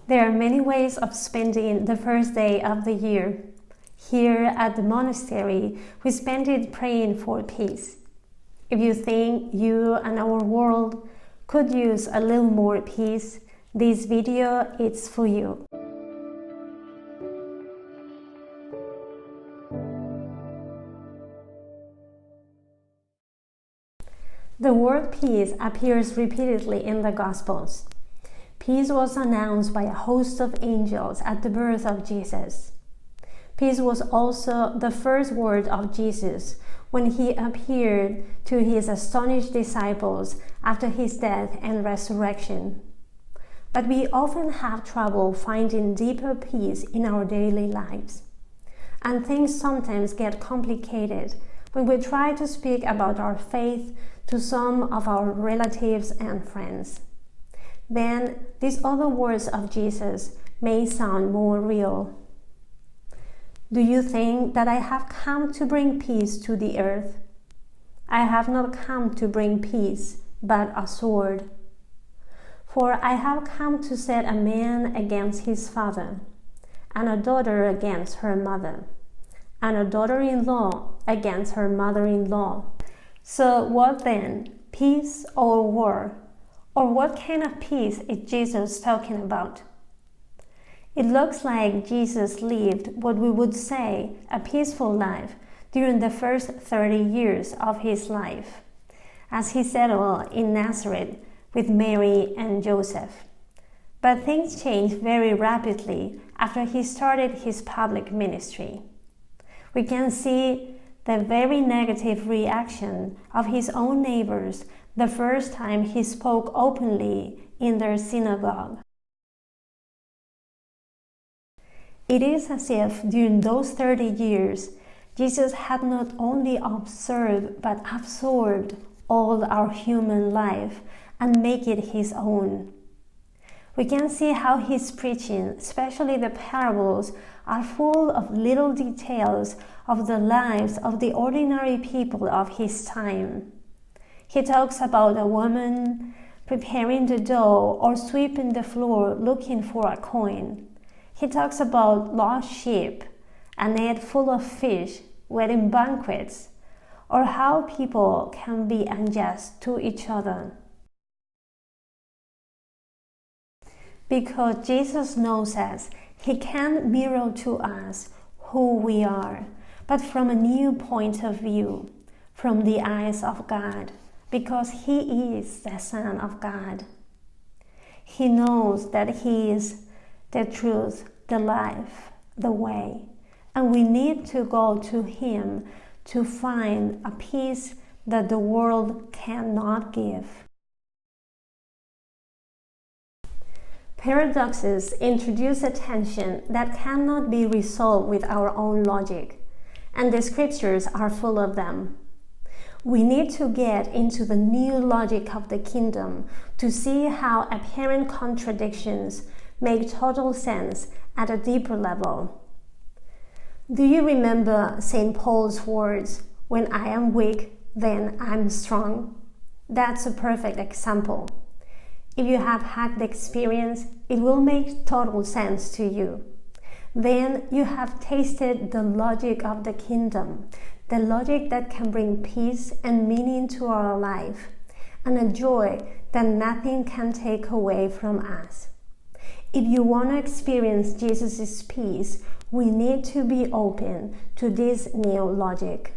There are many ways of spending the first day of the year. Here at the monastery, we spend it praying for peace. If you think you and our world could use a little more peace, this video is for you. The word peace appears repeatedly in the Gospels. Peace was announced by a host of angels at the birth of Jesus. Peace was also the first word of Jesus when he appeared to his astonished disciples after his death and resurrection. But we often have trouble finding deeper peace in our daily lives. And things sometimes get complicated when we try to speak about our faith to some of our relatives and friends. Then these other words of Jesus may sound more real. Do you think that I have come to bring peace to the earth? I have not come to bring peace, but a sword. For I have come to set a man against his father, and a daughter against her mother, and a daughter-in-law against her mother-in-law. So what then? Peace or war? Or what kind of peace is Jesus talking about? It looks like Jesus lived what we would say a peaceful life during the first 30 years of his life, as he settled in Nazareth with Mary and Joseph. But things changed very rapidly after he started his public ministry. We can see the very negative reaction of his own neighbors the first time he spoke openly in their synagogue. It is as if during those 30 years, Jesus had not only observed but absorbed all our human life and make it his own. We can see how his preaching, especially the parables, are full of little details of the lives of the ordinary people of his time. He talks about a woman preparing the dough or sweeping the floor looking for a coin. He talks about lost sheep, a net full of fish, wedding banquets, or how people can be unjust to each other. Because Jesus knows us, he can mirror to us who we are, but from a new point of view, from the eyes of God, because he is the Son of God. He knows that he is the truth, the life, the way, and we need to go to him to find a peace that the world cannot give. Paradoxes introduce a tension that cannot be resolved with our own logic, and the scriptures are full of them. We need to get into the new logic of the kingdom to see how apparent contradictions make total sense at a deeper level. Do you remember St. Paul's words, "When I am weak, then I'm strong"? That's a perfect example. If you have had the experience, it will make total sense to you. Then you have tasted the logic of the kingdom, the logic that can bring peace and meaning to our life, and a joy that nothing can take away from us. If you want to experience Jesus' peace, we need to be open to this new logic.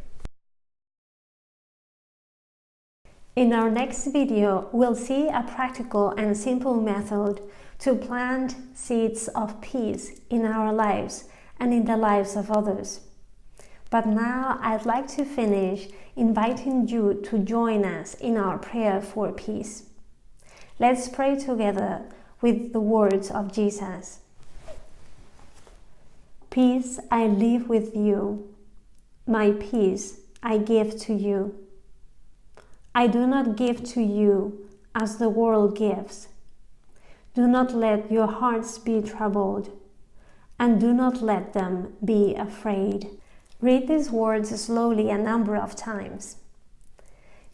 In our next video, we'll see a practical and simple method to plant seeds of peace in our lives and in the lives of others. But now I'd like to finish inviting you to join us in our prayer for peace. Let's pray together with the words of Jesus. Peace I leave with you, my peace I give to you. I do not give to you as the world gives. Do not let your hearts be troubled, and do not let them be afraid. Read these words slowly a number of times.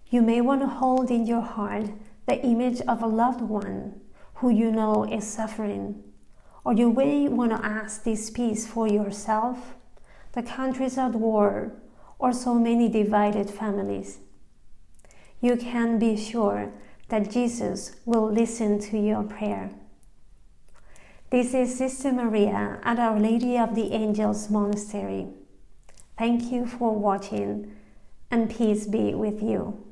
You may want to hold in your heart the image of a loved one who you know is suffering, or you may want to ask this peace for yourself, the countries at war, or so many divided families. You can be sure that Jesus will listen to your prayer. This is Sister Maria at Our Lady of the Angels Monastery. Thank you for watching, and peace be with you.